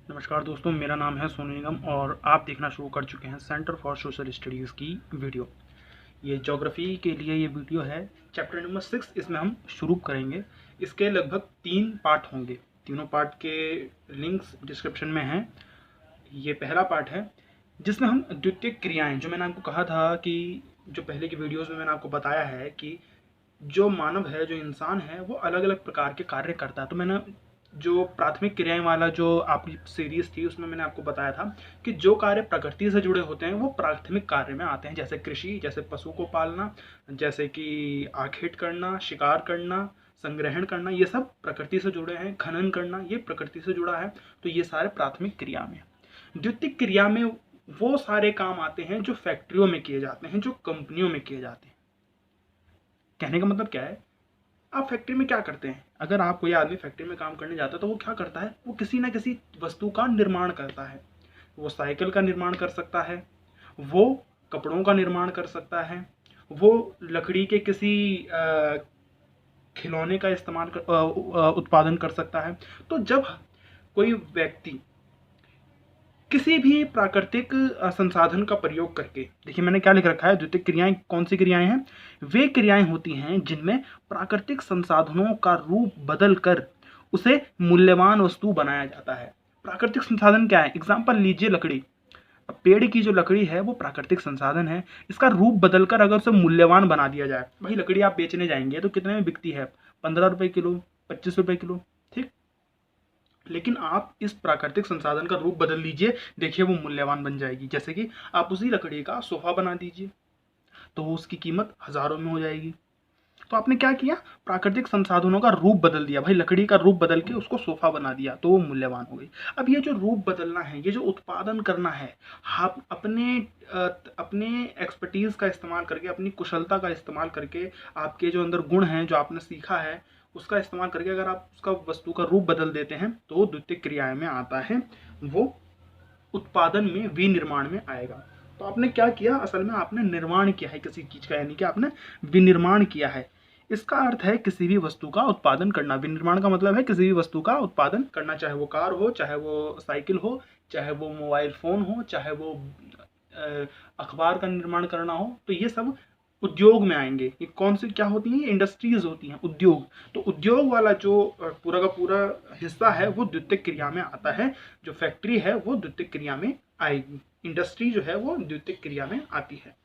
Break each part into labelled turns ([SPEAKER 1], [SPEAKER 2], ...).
[SPEAKER 1] नमस्कार दोस्तों, मेरा नाम है सोनू निगम और आप देखना शुरू कर चुके हैं सेंटर फॉर सोशल स्टडीज़ की वीडियो। ये ज्योग्राफी के लिए ये वीडियो है, चैप्टर नंबर 6 इसमें हम शुरू करेंगे। इसके लगभग 3 पार्ट होंगे। तीनों पार्ट के लिंक्स डिस्क्रिप्शन में हैं। ये पहला पार्ट है जिसमें हम द्वितीयक क्रियाएं, जो मैंने आपको कहा था कि जो पहले की वीडियोज़ में मैंने आपको बताया है कि जो मानव है, जो इंसान है, वो अलग अलग प्रकार के कार्य करता है। तो मैंने जो प्राथमिक क्रियाएं वाला जो आपकी सीरीज थी उसमें मैंने आपको बताया था कि जो कार्य प्रकृति से जुड़े होते हैं वो प्राथमिक कार्य में आते हैं, जैसे कृषि, जैसे पशु को पालना, जैसे कि आखेट करना, शिकार करना, संग्रहण करना, ये सब प्रकृति से जुड़े हैं। खनन करना, ये प्रकृति से जुड़ा है। तो ये सारे प्राथमिक क्रिया में। द्वितीयक क्रिया में वो सारे काम आते हैं जो फैक्ट्रियों में किए जाते हैं, जो कंपनियों में किए जाते हैं। कहने का मतलब क्या है, आप फैक्ट्री में क्या करते हैं? अगर आप कोई आदमी फैक्ट्री में काम करने जाता है तो वो क्या करता है? वो किसी ना किसी वस्तु का निर्माण करता है। वो साइकिल का निर्माण कर सकता है, वो कपड़ों का निर्माण कर सकता है, वो लकड़ी के किसी खिलौने का उत्पादन कर सकता है। तो जब कोई व्यक्ति किसी भी प्राकृतिक संसाधन का प्रयोग करके, देखिए मैंने क्या लिख रखा है, द्वितीयक क्रियाएं कौन सी क्रियाएं हैं? वे क्रियाएं होती हैं जिनमें प्राकृतिक संसाधनों का रूप बदल कर उसे मूल्यवान वस्तु बनाया जाता है। प्राकृतिक संसाधन क्या है? एग्जाम्पल लीजिए, लकड़ी। अब पेड़ की जो लकड़ी है वो प्राकृतिक संसाधन है। इसका रूप बदलकर अगर उसे मूल्यवान बना दिया जाए, भाई लकड़ी आप बेचने जाएंगे तो कितने में बिकती है? 15 रुपए किलो, 25 रुपए किलो, ठीक। लेकिन आप इस प्राकृतिक संसाधन का रूप बदल लीजिए, देखिए वो मूल्यवान बन जाएगी। जैसे कि आप उसी लकड़ी का सोफा बना दीजिए तो उसकी कीमत हजारों में हो जाएगी। तो आपने क्या किया? प्राकृतिक संसाधनों का रूप बदल दिया, भाई लकड़ी का रूप बदल के उसको सोफा बना दिया तो वो मूल्यवान हो गई। अब ये जो रूप बदलना है, ये जो उत्पादन करना है, आप अपने एक्सपर्टीज का इस्तेमाल करके, अपनी कुशलता का इस्तेमाल करके, आपके जो अंदर गुण हैं, जो आपने सीखा है, उसका इस्तेमाल करके अगर आप उसका वस्तु का रूप बदल देते हैं तो वो द्वितीयक क्रियाएं में आता है, वो उत्पादन में, विनिर्माण में आएगा। तो आपने क्या किया? असल में आपने निर्माण किया है किसी चीज का, यानी कि आपने विनिर्माण किया है। इसका अर्थ है किसी भी वस्तु का उत्पादन करना। विनिर्माण का मतलब है किसी भी वस्तु का उत्पादन करना, चाहे वो कार हो, चाहे वो साइकिल हो, चाहे वो मोबाइल फोन हो, चाहे वो अखबार का निर्माण करना हो। तो ये सब उद्योग में आएंगे। ये कौन सी क्या होती हैं? इंडस्ट्रीज होती हैं, उद्योग। तो उद्योग वाला जो पूरा का पूरा हिस्सा है वो द्वितीयक क्रिया में आता है। जो फैक्ट्री है वो द्वितीयक क्रिया में आएगी। इंडस्ट्री जो है वो द्वितीयक क्रिया में आती है।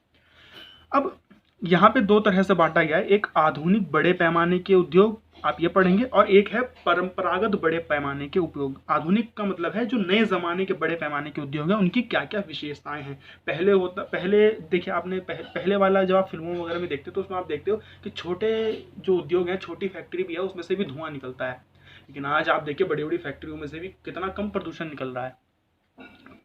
[SPEAKER 1] अब यहाँ पे दो तरह से बांटा गया है, एक आधुनिक बड़े पैमाने के उद्योग, आप ये पढ़ेंगे, और एक है परंपरागत बड़े पैमाने के उपयोग। आधुनिक का मतलब है जो नए जमाने के बड़े पैमाने के उद्योग हैं, उनकी क्या क्या विशेषताएं हैं। पहले देखिए आपने पहले वाला जब आप फिल्मों वगैरह में देखते हो तो उसमें आप देखते हो कि छोटे जो उद्योग हैं, छोटी फैक्ट्री भी है, उसमें से भी धुआं निकलता है। लेकिन आज आप देखिए बड़ी बड़ी फैक्ट्रियों में से भी कितना कम प्रदूषण निकल रहा है।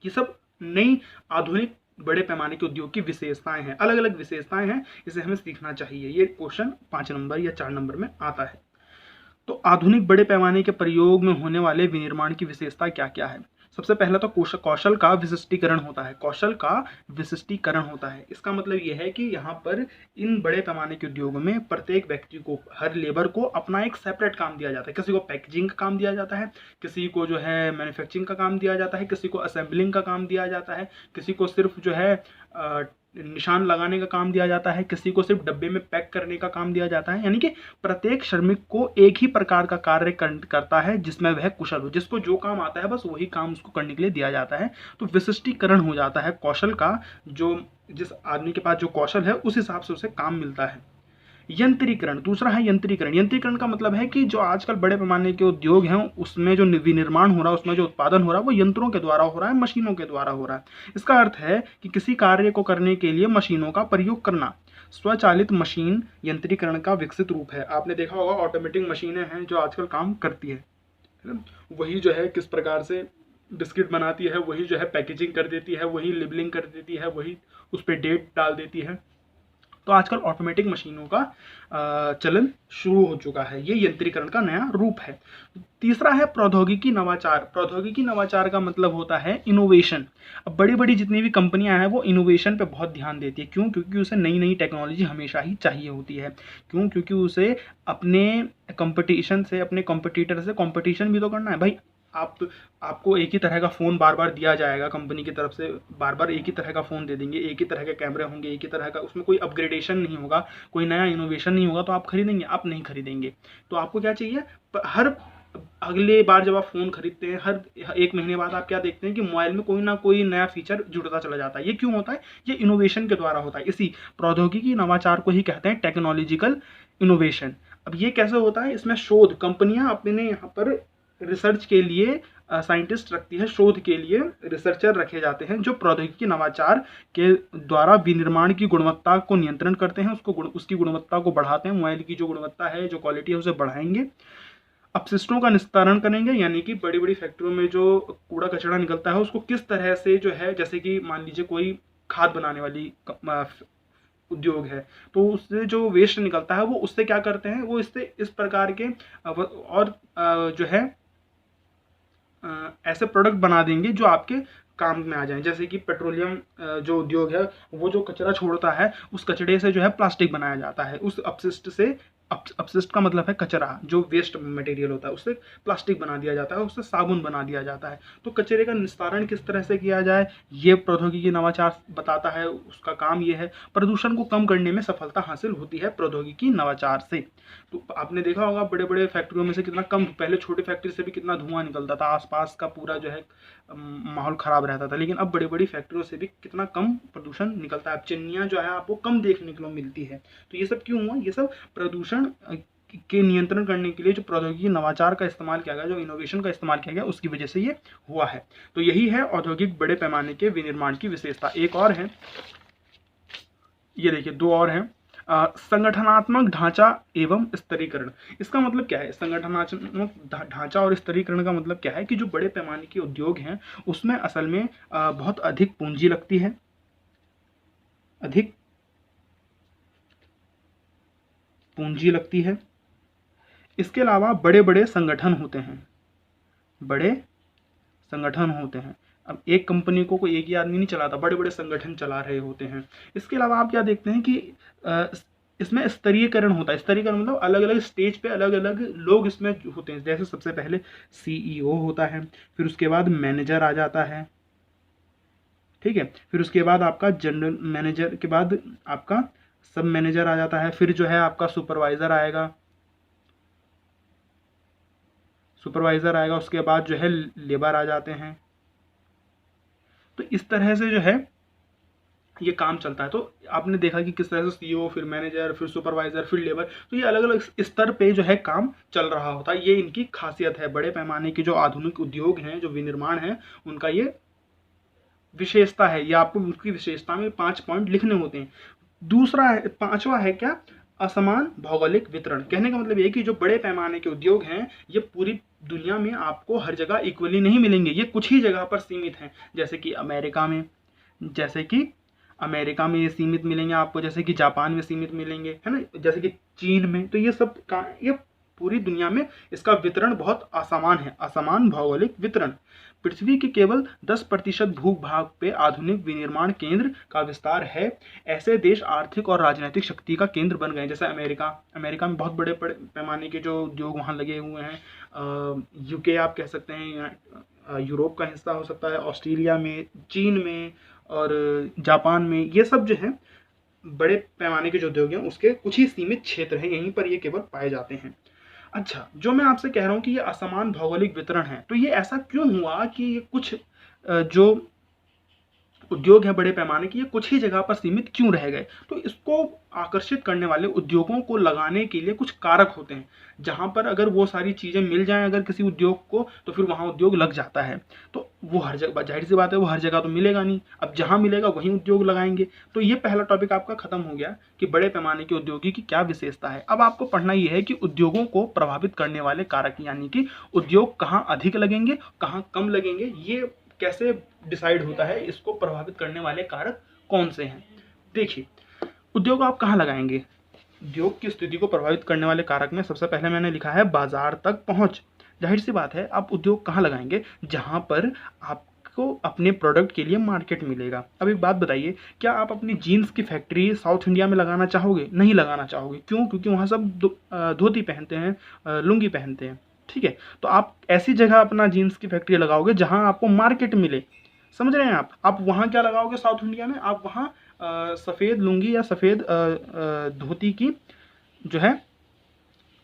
[SPEAKER 1] ये सब नई आधुनिक बड़े पैमाने के उद्योग की विशेषताएं हैं, अलग अलग विशेषताएं हैं, इसे हमें सीखना चाहिए। ये क्वेश्चन 5 नंबर या 4 नंबर में आता है। तो आधुनिक बड़े पैमाने के प्रयोग में होने वाले विनिर्माण की विशेषता क्या क्या है? सबसे पहला तो कौशल का विशिष्टीकरण होता है। कौशल का विशिष्टीकरण होता है, इसका मतलब यह है कि यहाँ पर इन बड़े पैमाने के उद्योगों में प्रत्येक व्यक्ति को, हर लेबर को अपना एक सेपरेट काम दिया जाता है। किसी को पैकेजिंग का काम दिया जाता है, किसी को जो है मैन्युफैक्चरिंग का काम दिया जाता है, किसी को असेंबलिंग का काम दिया जाता है, किसी को सिर्फ जो है निशान लगाने का काम दिया जाता है, किसी को सिर्फ डब्बे में पैक करने का काम दिया जाता है। यानी कि प्रत्येक श्रमिक को एक ही प्रकार का कार्य करता है जिसमें वह कुशल हो। जिसको जो काम आता है बस वही काम उसको करने के लिए दिया जाता है। तो विशिष्टीकरण हो जाता है कौशल का, जो जिस आदमी के पास जो कौशल है उस हिसाब से उसे काम मिलता है। यंत्रीकरण, दूसरा है यंत्रीकरण। यंत्रीकरण का मतलब है कि जो आजकल बड़े पैमाने के उद्योग हैं उसमें जो विनिर्माण हो रहा है, उसमें जो उत्पादन हो रहा है वो यंत्रों के द्वारा हो रहा है, मशीनों के द्वारा हो रहा है। इसका अर्थ है कि किसी कार्य को करने के लिए मशीनों का प्रयोग करना। स्वचालित मशीन यंत्रीकरण का विकसित रूप है। आपने देखा होगा ऑटोमेटिक मशीनें हैं जो आजकल काम करती है। वही जो है किस प्रकार से बिस्किट बनाती है, वही जो है पैकेजिंग कर देती है, वही लेबलिंग कर देती है, वही उस पर डेट डाल देती है। तो आजकल ऑटोमेटिक मशीनों का चलन शुरू हो चुका है। ये यंत्रीकरण का नया रूप है। तीसरा है प्रौद्योगिकी नवाचार। प्रौद्योगिकी नवाचार का मतलब होता है इनोवेशन। अब बड़ी बड़ी जितनी भी कंपनियां हैं वो इनोवेशन पे बहुत ध्यान देती है। क्यों? क्योंकि उसे नई नई टेक्नोलॉजी हमेशा ही चाहिए होती है। क्यों? क्योंकि उसे अपने कंपटीशन से, अपने कॉम्पिटिटर से कंपटीशन भी तो करना है भाई। आपको एक ही तरह का फ़ोन बार बार दिया जाएगा कंपनी की तरफ से, बार बार एक ही तरह का फ़ोन दे देंगे, एक ही तरह के कैमरे होंगे, एक ही तरह का, उसमें कोई अपग्रेडेशन नहीं होगा, कोई नया इनोवेशन नहीं होगा, तो आप खरीदेंगे? आप नहीं खरीदेंगे। तो आपको क्या चाहिए, हर अगले बार जब आप फ़ोन खरीदते हैं, हर 1 महीने बाद आप क्या देखते हैं कि मोबाइल में कोई ना कोई नया फीचर जुड़ता चला जाता है। ये क्यों होता है? ये इनोवेशन के द्वारा होता है। इसी प्रौद्योगिकी नवाचार को ही कहते हैं टेक्नोलॉजिकल इनोवेशन। अब ये कैसे होता है? इसमें शोध, कंपनियां अपने यहाँ पर रिसर्च के लिए साइंटिस्ट रखती है, शोध के लिए रिसर्चर रखे जाते हैं जो प्रौद्योगिकी नवाचार के द्वारा विनिर्माण की गुणवत्ता को नियंत्रण करते हैं, उसकी गुणवत्ता को बढ़ाते हैं। मोबाइल की जो गुणवत्ता है, जो क्वालिटी है, उसे बढ़ाएंगे। अपशिष्टों का निस्तारण करेंगे, यानी कि बड़ी बड़ी फैक्ट्रियों में जो कूड़ा कचरा निकलता है उसको किस तरह से जो है, जैसे कि मान लीजिए कोई खाद बनाने वाली उद्योग है, तो उससे जो वेस्ट निकलता है वो उससे क्या करते हैं, वो इससे इस प्रकार के और जो है ऐसे प्रोडक्ट बना देंगे जो आपके काम में आ जाए। जैसे कि पेट्रोलियम जो उद्योग है, वो जो कचरा छोड़ता है, उस कचरे से जो है प्लास्टिक बनाया जाता है। उस अपशिष्ट से, अपशिष्ट का मतलब है कचरा, जो वेस्ट मटेरियल होता है, उससे प्लास्टिक बना दिया जाता है, उससे साबुन बना दिया जाता है। तो कचरे का निस्तारण किस तरह से किया जाए, ये प्रौद्योगिकी नवाचार बताता है। उसका काम ये है, प्रदूषण को कम करने में सफलता हासिल होती है प्रौद्योगिकी नवाचार से। तो आपने देखा होगा बड़े बड़े फैक्ट्रियों में से कितना कम, पहले छोटे फैक्ट्री से भी कितना धुआं निकलता था, आसपास का पूरा जो है माहौल खराब रहता था, लेकिन अब बड़ी बड़ी फैक्ट्रियों से भी कितना कम प्रदूषण निकलता है। अब चिमनियाँ जो है आपको कम देखने को मिलती है। तो ये सब क्यों हुआ? ये सब प्रदूषण के नियंत्रण करने के लिए जो प्रौद्योगिकी नवाचार का इस्तेमाल किया गया, जो इनोवेशन का इस्तेमाल किया गया, उसकी वजह से ये हुआ है। तो यही है औद्योगिक बड़े पैमाने के विनिर्माण की विशेषता। एक और है, ये देखिए 2 और हैं। संगठनात्मक ढांचा एवं स्तरीकरण। इसका मतलब क्या है? संगठनात्मक ढांचा और स्तरीकरण का मतलब क्या है कि जो बड़े पैमाने के उद्योग हैं उसमें असल में बहुत अधिक पूंजी लगती है, अधिक पूंजी लगती है। इसके अलावा बड़े बड़े संगठन होते हैं, बड़े संगठन होते हैं। अब एक कंपनी को कोई एक ही आदमी नहीं चलाता, बड़े बड़े संगठन चला रहे होते हैं। इसके अलावा आप क्या देखते हैं कि इसमें स्तरीयकरण होता है। स्तरीयकरण मतलब अलग अलग स्टेज पे अलग अलग लोग इसमें होते हैं। जैसे सबसे पहले CEO होता है, फिर उसके बाद मैनेजर आ जाता है, ठीक है, फिर उसके बाद आपका जनरल मैनेजर के बाद आपका सब मैनेजर आ जाता है, फिर जो है आपका सुपरवाइजर आएगा, उसके बाद जो है लेबर आ जाते हैं। तो इस तरह से जो है ये काम चलता है। तो आपने देखा कि किस तरह से CEO, फिर मैनेजर, फिर सुपरवाइजर, फिर लेबर, तो ये अलग अलग स्तर पे जो है काम चल रहा होता है। ये इनकी खासियत है। बड़े पैमाने के जो आधुनिक उद्योग हैं, जो विनिर्माण है, उनका ये विशेषता है। ये आपको उसकी विशेषता में 5 पॉइंट लिखने होते हैं। दूसरा है, 5वां है क्या? असमान भौगोलिक वितरण। कहने का मतलब ये कि जो बड़े पैमाने के उद्योग हैं ये पूरी दुनिया में आपको हर जगह इक्वली नहीं मिलेंगे, ये कुछ ही जगह पर सीमित हैं। जैसे कि अमेरिका में ये सीमित मिलेंगे आपको, जैसे कि जापान में सीमित मिलेंगे, है ना, जैसे कि चीन में। तो ये सब का, ये पूरी दुनिया में इसका वितरण बहुत असमान है, असमान भौगोलिक वितरण। पृथ्वी के केवल 10% भूभाग पे आधुनिक विनिर्माण केंद्र का विस्तार है। ऐसे देश आर्थिक और राजनीतिक शक्ति का केंद्र बन गए, जैसे अमेरिका में बहुत बड़े पैमाने के जो उद्योग वहाँ लगे हुए हैं। UK आप कह सकते हैं, यूरोप का हिस्सा हो सकता है, ऑस्ट्रेलिया में, चीन में और जापान में। ये सब जो है बड़े पैमाने के जो उद्योग हैं उसके कुछ ही सीमित क्षेत्र हैं, यहीं पर ये केवल पाए जाते हैं। अच्छा, जो मैं आपसे कह रहा हूँ कि ये असमान भौगोलिक वितरण है, तो ये ऐसा क्यों हुआ कि ये कुछ जो उद्योग है बड़े पैमाने की, ये कुछ ही जगह पर सीमित क्यों रह गए? तो इसको आकर्षित करने वाले उद्योगों को लगाने के लिए कुछ कारक होते हैं। जहां पर अगर वो सारी चीजें मिल जाएं अगर किसी उद्योग को, तो फिर वहां उद्योग लग जाता है। तो वो हर जगह, जाहिर सी बात है, वो हर जगह तो मिलेगा नहीं। अब जहां मिलेगा वहीं उद्योग लगाएंगे। तो ये पहला टॉपिक आपका खत्म हो गया कि बड़े पैमाने के उद्योगी की क्या विशेषता है। अब आपको पढ़ना ये है कि उद्योगों को प्रभावित करने वाले कारक, यानी कि उद्योग कहाँ अधिक लगेंगे, कहाँ कम लगेंगे, ये कैसे डिसाइड होता है, इसको प्रभावित करने वाले कारक कौन से हैं। देखिए, उद्योग आप कहाँ लगाएंगे? उद्योग की स्थिति को प्रभावित करने वाले कारक में सबसे पहले मैंने लिखा है बाजार तक पहुंच। जाहिर सी बात है, आप उद्योग कहाँ लगाएंगे? जहां पर आपको अपने प्रोडक्ट के लिए मार्केट मिलेगा। अब एक बात बताइए, क्या आप अपनी जीन्स की फैक्ट्री साउथ इंडिया में लगाना चाहोगे? नहीं लगाना चाहोगे। क्यों? क्योंकि वहाँ सब धोती पहनते हैं, लुंगी पहनते हैं, ठीक है। तो आप ऐसी जगह अपना जीन्स की फैक्ट्री लगाओगे जहाँ आपको मार्केट मिले, समझ रहे हैं आप वहाँ क्या लगाओगे साउथ इंडिया में, आप वहाँ सफ़ेद लुंगी या सफ़ेद धोती की जो है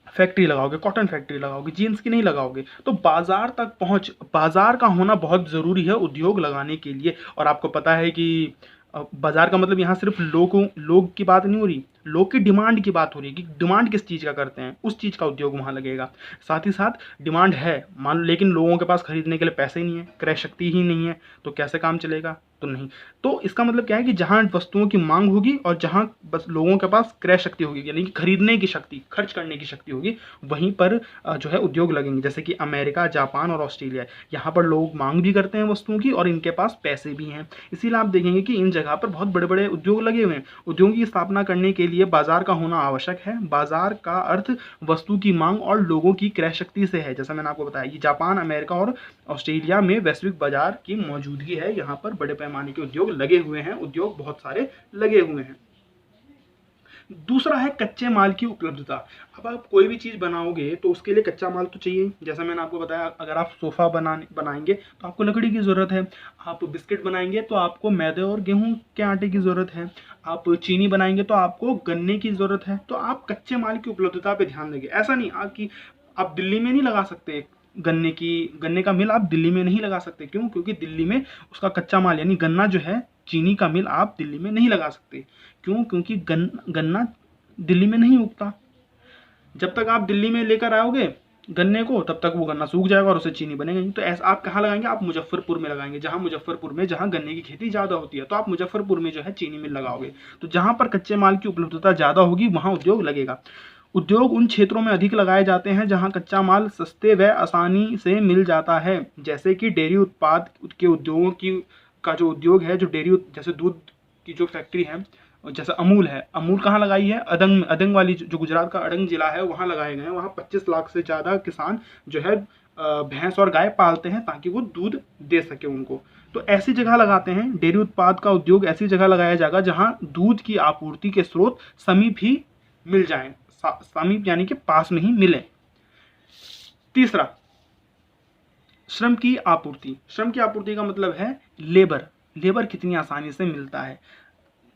[SPEAKER 1] फैक्ट्री लगाओगे, कॉटन फैक्ट्री लगाओगे, जीन्स की नहीं लगाओगे। तो बाजार तक पहुंच, बाजार का होना बहुत ज़रूरी है उद्योग लगाने के लिए। और आपको पता है कि बाजार का मतलब यहाँ सिर्फ लोग की बात नहीं हो रही, लोग की डिमांड की बात हो रही है कि डिमांड किस चीज़ का करते हैं, उस चीज़ का उद्योग वहाँ लगेगा। साथ ही साथ डिमांड है मान लो, लेकिन लोगों के पास खरीदने के लिए पैसे ही नहीं है, क्रय शक्ति ही नहीं है, तो कैसे काम चलेगा, तो नहीं। तो इसका मतलब क्या है कि जहाँ वस्तुओं की मांग होगी और जहाँ बस लोगों के पास क्रय शक्ति होगी, यानी कि खरीदने की शक्ति, खर्च करने की शक्ति होगी, वहीं पर जो है उद्योग लगेंगे। जैसे कि अमेरिका, जापान और ऑस्ट्रेलिया, यहाँ पर लोग मांग भी करते हैं वस्तुओं की और इनके पास पैसे भी हैं, इसीलिए आप देखेंगे कि इन जगह पर बहुत बड़े बड़े उद्योग लगे हुए हैं। उद्योगों की स्थापना करने के लिए बाजार का होना आवश्यक है। बाजार का अर्थ वस्तु की मांग और लोगों की क्रय शक्ति से है। जैसा मैंने आपको बताया, ये जापान, अमेरिका और ऑस्ट्रेलिया में वैश्विक बाजार की मौजूदगी है, यहाँ पर बड़े पैमाने के उद्योग लगे हुए हैं, उद्योग बहुत सारे लगे हुए हैं। दूसरा है कच्चे माल की उपलब्धता। अब आप कोई भी चीज़ बनाओगे तो उसके लिए कच्चा माल तो चाहिए। जैसा मैंने आपको बताया, अगर आप सोफ़ा बनाएंगे तो आपको लकड़ी की ज़रूरत है, आप बिस्किट बनाएंगे तो आपको मैदे और गेहूं के आटे की ज़रूरत है, आप चीनी बनाएंगे तो आपको गन्ने की ज़रूरत है। तो आप कच्चे माल की उपलब्धता पर ध्यान देंगे। ऐसा नहीं कि आप दिल्ली में नहीं लगा सकते गन्ने का मिल, आप दिल्ली में नहीं लगा सकते। क्यों? क्योंकि दिल्ली में उसका कच्चा माल यानी गन्ना जो है, चीनी का मिल आप दिल्ली में नहीं लगा सकते। क्यों? क्योंकि गन्ना दिल्ली में नहीं उगता। जब तक आप दिल्ली में लेकर आओगे गन्ने को, तब तक वो गन्ना सूख जाएगा और उसे चीनी बनेगा नहीं। तो ऐसा आप कहाँ लगाएंगे? आप मुजफ्फरपुर में लगाएंगे, जहाँ गन्ने की खेती ज़्यादा होती है, तो आप मुजफ्फरपुर में जो है चीनी मिल लगाओगे। तो जहाँ पर कच्चे माल की उपलब्धता ज़्यादा होगी वहाँ उद्योग लगेगा। उद्योग उन क्षेत्रों में अधिक लगाए जाते हैं जहां कच्चा माल सस्ते व आसानी से मिल जाता है। जैसे कि डेयरी उत्पाद के उद्योगों का जो उद्योग है, जो डेयरी जैसे दूध की जो फैक्ट्री है, जैसे अमूल है, अमूल कहाँ लगाई है? अदंग वाली जो गुजरात का अडंग जिला है वहाँ लगाए गए हैं। वहाँ 25 लाख से ज़्यादा किसान जो है भैंस और गाय पालते हैं ताकि वो दूध दे सके उनको। तो ऐसी जगह लगाते हैं। डेयरी उत्पाद का उद्योग ऐसी जगह लगाया जाएगा जहाँ दूध की आपूर्ति के स्रोत समीप ही मिल जाएं, समीप यानी कि पास में ही मिले। तीसरा, श्रम की आपूर्ति। श्रम की आपूर्ति का मतलब है लेबर कितनी आसानी से मिलता है।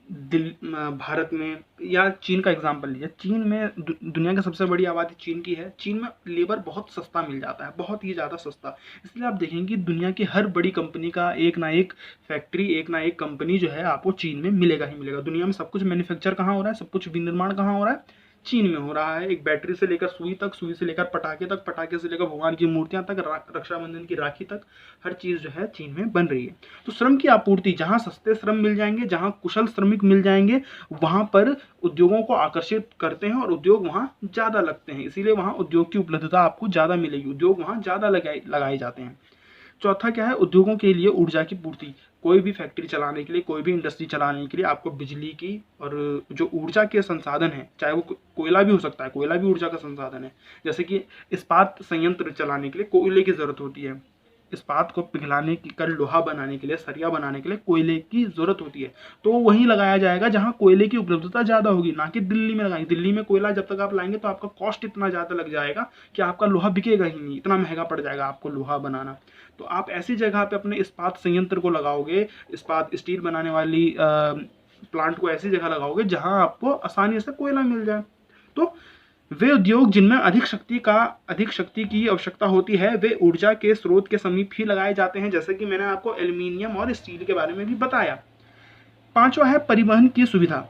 [SPEAKER 1] भारत में या चीन का एग्जांपल लीजिए। चीन में दुनिया की सबसे बड़ी आबादी चीन की है। चीन में लेबर बहुत सस्ता मिल जाता है, बहुत ही ज़्यादा सस्ता। इसलिए आप देखेंगे दुनिया की हर बड़ी कंपनी का एक ना एक फैक्ट्री, एक ना एक कंपनी जो है आपको चीन में मिलेगा ही मिलेगा। दुनिया में सब कुछ मैन्युफैक्चर कहाँ हो रहा है? सब कुछ विनिर्माण कहाँ हो रहा है? चीन में हो रहा है। एक बैटरी से लेकर सुई तक, सुई से लेकर पटाखे तक, पटाखे से लेकर भगवान की मूर्तियां तक, रक्षाबंधन की राखी तक, हर चीज़ जो है चीन में बन रही है। तो श्रम की आपूर्ति, जहां सस्ते श्रम मिल जाएंगे, जहां कुशल श्रमिक मिल जाएंगे, वहां पर उद्योगों को आकर्षित करते हैं और उद्योग वहां ज़्यादा लगते हैं। इसीलिए वहां उद्योग की उपलब्धता आपको ज़्यादा मिलेगी, उद्योग वहां ज़्यादा लगाए जाते हैं। चौथा क्या है? उद्योगों के लिए ऊर्जा की पूर्ति। कोई भी फैक्ट्री चलाने के लिए, कोई भी इंडस्ट्री चलाने के लिए आपको बिजली की और जो ऊर्जा के संसाधन है, चाहे वो कोयला भी हो सकता है, कोयला भी ऊर्जा का संसाधन है। जैसे कि इस्पात संयंत्र चलाने के लिए कोयले की ज़रूरत होती है। इस्पात को पिघलाने की, कर लोहा बनाने के लिए, सरिया बनाने के लिए कोयले की ज़रूरत होती है। तो वहीं लगाया जाएगा जहाँ कोयले की उपलब्धता ज़्यादा होगी, ना कि दिल्ली में लगाएंगे। दिल्ली में कोयला जब तक आप लाएंगे तो आपका कॉस्ट इतना ज़्यादा लग जाएगा कि आपका लोहा बिकेगा ही नहीं, इतना महंगा पड़ जाएगा आपको लोहा बनाना। तो आप ऐसी जगह पे अपने इस्पात संयंत्र को लगाओगे, इस्पात स्टील बनाने वाली प्लांट को ऐसी जगह लगाओगे जहां आपको आसानी से कोयला मिल जाए। तो वे उद्योग जिनमें अधिक शक्ति की आवश्यकता होती है, वे ऊर्जा के स्रोत के समीप ही लगाए जाते हैं। जैसे कि मैंने आपको एल्युमिनियम और स्टील के बारे में भी बताया। पांचवा है परिवहन की सुविधा।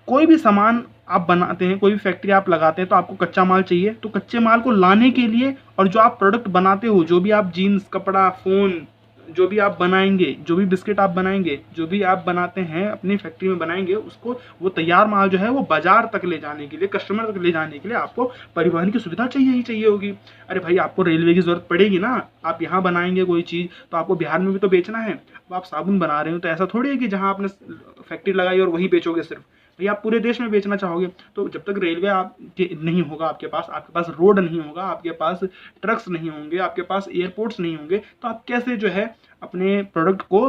[SPEAKER 1] कोई भी सामान आप बनाते हैं, कोई भी फैक्ट्री आप लगाते हैं तो आपको कच्चा माल चाहिए। तो कच्चे माल को लाने के लिए और जो आप प्रोडक्ट बनाते हो, जो भी आप जीन्स, कपड़ा, फ़ोन, जो भी आप बनाएंगे, जो भी बिस्किट आप बनाएंगे, जो भी आप बनाते हैं अपनी फैक्ट्री में बनाएंगे, उसको वो तैयार माल जो है वो बाजार तक ले जाने के लिए, कस्टमर तक ले जाने के लिए आपको परिवहन की सुविधा चाहिए ही चाहिए होगी। अरे भाई, आपको रेलवे की ज़रूरत पड़ेगी ना। आप यहाँ बनाएंगे कोई चीज़ तो आपको बिहार में भी तो बेचना है। अब आप साबुन बना रहे हो तो ऐसा थोड़ी है कि जहाँ आपने फैक्ट्री लगाई और वहीं बेचोगे सिर्फ। भैया आप पूरे देश में बेचना चाहोगे तो जब तक रेलवे आपके नहीं होगा, आपके पास रोड नहीं होगा, आपके पास ट्रक्स नहीं होंगे, आपके पास एयरपोर्ट्स नहीं होंगे, तो आप कैसे जो है अपने प्रोडक्ट को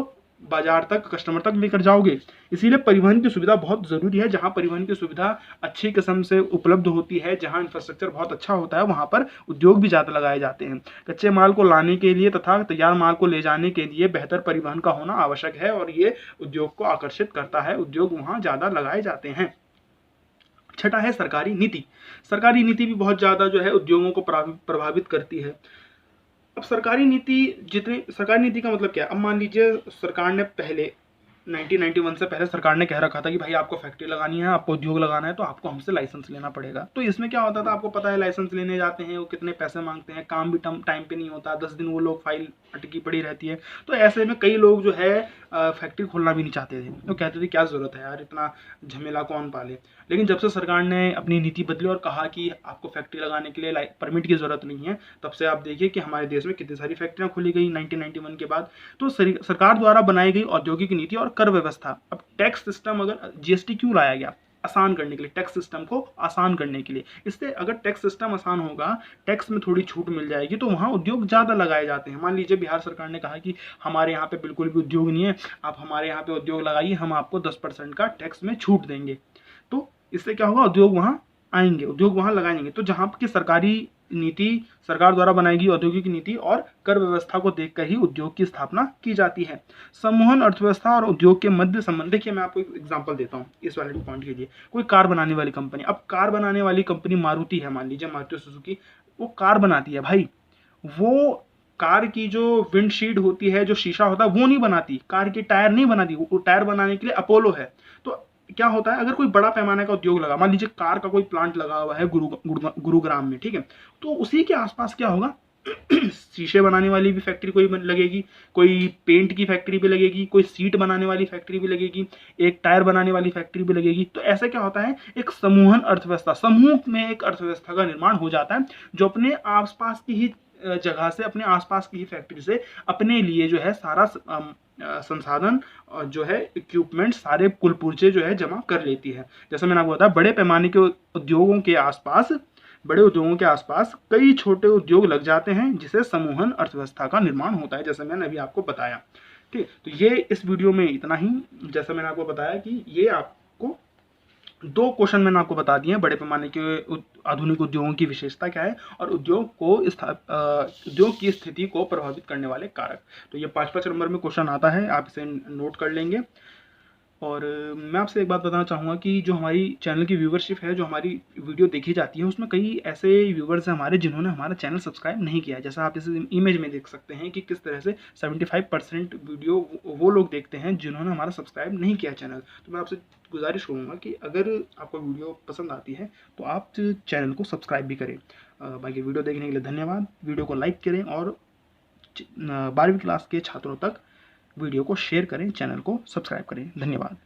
[SPEAKER 1] बाजार तक, कस्टमर तक लेकर जाओगे। इसीलिए परिवहन की सुविधा बहुत ज़रूरी है। जहाँ परिवहन की सुविधा अच्छी किस्म से उपलब्ध होती है, जहाँ इंफ्रास्ट्रक्चर बहुत अच्छा होता है, वहाँ पर उद्योग भी ज़्यादा लगाए जाते हैं। कच्चे माल को लाने के लिए तथा तैयार माल को ले जाने के लिए बेहतर परिवहन का होना आवश्यक है और ये उद्योग को आकर्षित करता है, उद्योग वहाँ ज़्यादा लगाए जाते हैं। छठा है सरकारी नीति। सरकारी नीति भी बहुत ज़्यादा जो है उद्योगों को प्रभावित करती है। अब सरकारी नीति का मतलब क्या है? अब मान लीजिए सरकार ने पहले 1991 से पहले सरकार ने कह रखा था कि भाई आपको फैक्ट्री लगानी है, आपको उद्योग लगाना है, तो आपको हमसे लाइसेंस लेना पड़ेगा। तो इसमें क्या होता था, आपको पता है लाइसेंस लेने जाते हैं वो कितने पैसे मांगते हैं, काम भी टाइम पे नहीं होता, 10 दिन वो लोग फाइल अटकी पड़ी रहती है। तो ऐसे में कई लोग जो है फैक्ट्री खोलना भी नहीं चाहते थे। तो कहते थे क्या ज़रूरत है यार, इतना झमेला कौन पाले। लेकिन जब से सरकार ने अपनी नीति बदली और कहा कि आपको फैक्ट्री लगाने के लिए परमिट की ज़रूरत नहीं है, तब से आप देखिए कि हमारे देश में कितनी सारी फैक्ट्रियाँ खुली गई 1991 के बाद। तो सरकार द्वारा बनाई गई औद्योगिक नीति और कर व्यवस्था। अब टैक्स सिस्टम, अगर जीएसटी क्यों लाया गया? आसान करने के लिए, टैक्स सिस्टम को आसान करने के लिए। इससे अगर टैक्स सिस्टम आसान होगा, टैक्स में थोड़ी छूट मिल जाएगी, तो वहाँ उद्योग ज़्यादा लगाए जाते हैं। मान लीजिए बिहार सरकार ने कहा कि हमारे यहाँ पे बिल्कुल भी उद्योग नहीं है, आप हमारे यहाँ पे उद्योग लगाइए, हम आपको 10% का टैक्स में छूट देंगे। तो इससे क्या होगा, उद्योग वहाँ आएंगे, उद्योग वहाँ लगाएंगे। तो जहाँ की सरकारी नीति, सरकार द्वारा बनाई गई औद्योगिक नीति और कर व्यवस्था को देखकर ही उद्योग की स्थापना की जाती है। सम्मोहन अर्थव्यवस्था और उद्योग के मध्य संबंध। देखिए मैं आपको एक एग्जांपल देता हूँ इस वाले पॉइंट के लिए। कोई कार बनाने वाली कंपनी, अब कार बनाने वाली कंपनी मारुति है, मान लीजिए मारुति सुजुकी, वो कार बनाती है भाई। वो कार की जो विंडशील्ड होती है, जो शीशा होता है, वो नहीं बनाती, कार की टायर नहीं बनाती। वो टायर बनाने के लिए अपोलो है। तो क्या होता है, अगर कोई बड़ा पैमाने का उद्योग लगा, मान लीजिए कार का कोई प्लांट लगा हुआ है गुरुग्राम में, ठीक है, तो उसी के आसपास क्या होगा शीशे बनाने वाली भी फैक्ट्री कोई लगेगी, कोई पेंट की फैक्ट्री भी लगेगी, कोई सीट बनाने वाली फैक्ट्री भी लगेगी, एक टायर बनाने वाली फैक्ट्री भी लगेगी। तो ऐसे क्या होता है, एक समूहन अर्थव्यवस्था, समूह में एक अर्थव्यवस्था का निर्माण हो जाता है, जो अपने आसपास की ही जगह से, अपने आसपास की ही फैक्ट्री से अपने लिए जो है सारा संसाधन जो है, इक्विपमेंट, सारे कुल पूर्जे जो है जमा कर लेती है। जैसे मैंने आपको बताया, बड़े पैमाने के उद्योगों के आसपास, बड़े उद्योगों के आसपास कई छोटे उद्योग लग जाते हैं, जिसे समूहन अर्थव्यवस्था का निर्माण होता है, जैसे मैंने अभी आपको बताया। ठीक, तो ये इस वीडियो में इतना ही। जैसा मैंने आपको बताया कि ये आपको 2 क्वेश्चन मैंने आपको बता दिए हैं, बड़े पैमाने के आधुनिक उद्योगों की विशेषता क्या है और उद्योग की स्थिति को प्रभावित करने वाले कारक। तो ये 5-5 नंबर में क्वेश्चन आता है, आप इसे नोट कर लेंगे। और मैं आपसे एक बात बताना चाहूँगा कि जो हमारी चैनल की व्यूवरशिप है, जो हमारी वीडियो देखी जाती है, उसमें कई ऐसे व्यूवर्स हैं हमारे जिन्होंने हमारा चैनल सब्सक्राइब नहीं किया है। जैसा आप इस इमेज में देख सकते हैं कि किस तरह से 75% वीडियो वो लोग देखते हैं जिन्होंने हमारा सब्सक्राइब नहीं किया चैनल। तो मैं आपसे गुजारिश करूँगा कि अगर आपको वीडियो पसंद आती है तो आप चैनल को सब्सक्राइब भी करें। बाकी वीडियो देखने के लिए धन्यवाद। वीडियो को लाइक करें और 12वीं क्लास के छात्रों तक वीडियो को शेयर करें, चैनल को सब्सक्राइब करें। धन्यवाद।